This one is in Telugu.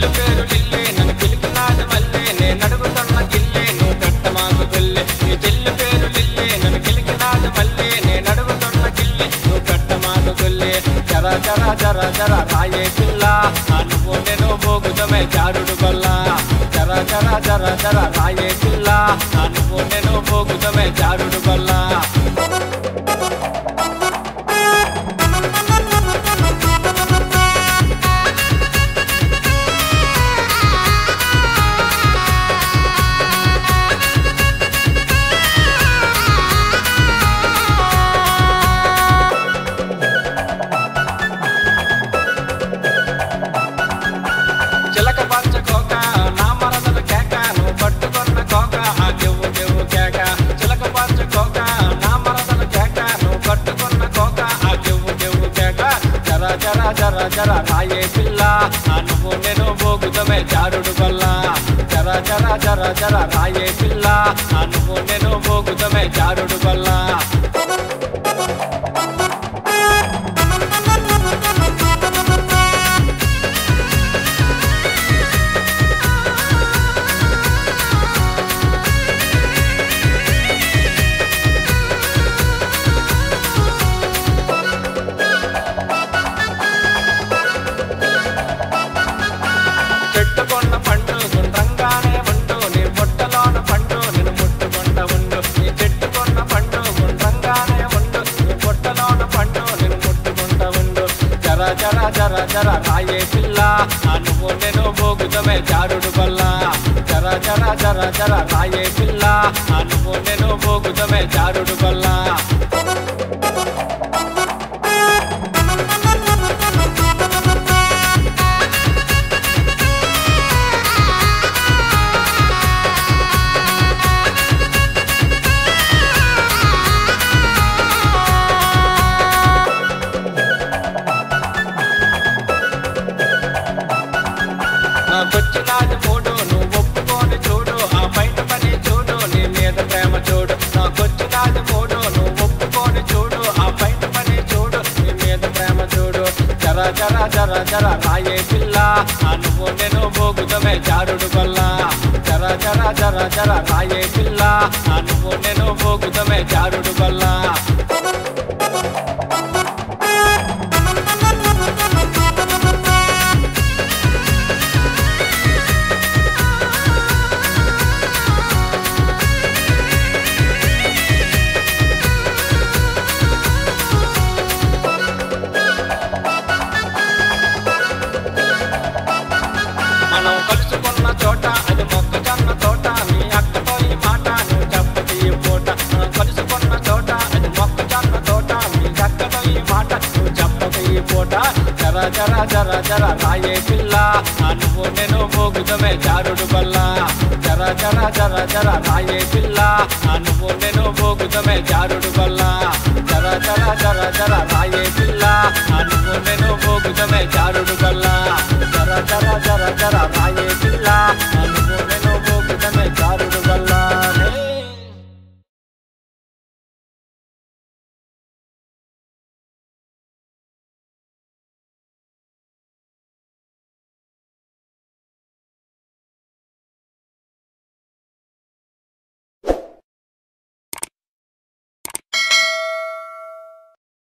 చెల్లు పేరు లిల్లే నన్ను పిలికినాది మళ్ళీ నేను అడుగుతున్న గిల్లే నువ్వు కట్టమాకు పిల్లే నీ చెల్లు పేరు లిల్లే నన్ను పిలికినాది మళ్ళీ నేను అడుగుతున్న గిల్లే నువ్వు కట్టమాకు పిల్లే జర జర జర జర రాయే పిల్ల నువ్వు నేను భోగుతమే జారుడు బల్ల జర జర జర జర రాయే పిల్ల నువ్వు నేను భోగుతమే జారుడు బల్ల చిలక పంచకోక నా మరదల కేక నువ్వు పట్టుకున్న కోక ఆ కెవ్వు కెవ్వు కేక చిలక పంచకోక నా మరదల కేక నువ్వు పట్టుకున్న కోక ఆ కెవ్వు కెవ్వు కేక జర జర జర జర రాయే పిల్ల నువ్వు నేను భోగుతమే జారుడు బల్ల జర జర జర జర రాయే పిల్ల నువ్వు నేను భోగుతమే జారుడు బల్ల చెట్టుకొన్న పండు గుండ్రంగానే ఉండు నీ బుట్టలోన పండు నేను ముట్టుకొండ ఉండు నీ చెట్టుకొన్న పండు గుండ్రంగానే ఉండు నీ బుట్టలోన పండు నేను ముట్టుకొండ ఉండు జర జర జర జర రాయే పిల్ల నువ్వు నేను భోగుతమే జారుడు బల్ల జర జర జర జర రాయే పిల్ల నువ్వు నేను భోగుతమే జారుడు బల్ల నాకొచ్చినాది మూడు నువ్వు ఒప్పుకొని చూడు ఆ బయట పని చూడు నీ మీద ప్రేమ చూడు నాకొచ్చినాది మూడు నువ్వు ఒప్పుకొని చూడు ఆ బయట పని చూడు నీ మీద ప్రేమ చూడు జర జర జర జర రాయే పిల్ల నువ్వు నేను భోగుతమే జారుడు బల్ల జర జర జర జర రాయే పిల్ల నువ్వు నేను భోగుతమే జారుడు బల్ల మనం కలుసుకున్న చోట అది మొక్కజొన్న తోట నీ అక్కతో ఈ మాట నువ్వు చెప్పటి పూట మనం కలుసుకున్న చోట అది మొక్కజొన్న తోట నీ అక్కతో ఈ మాట నువ్వు చెప్పటి పూట జర జర జర జర రాయే పిల్ల నువ్వు నేను భోగుతమే జారుడు బల్ల జర జర జర జర రాయే పిల్ల నువ్వు నేను భోగుతమే జారుడు బల్ల జర జర జర జర రాయే పిల్ల నువ్వు నేను భోగుతమే జారుడు బల్ల జర జర జర జర రాయే పిల్ల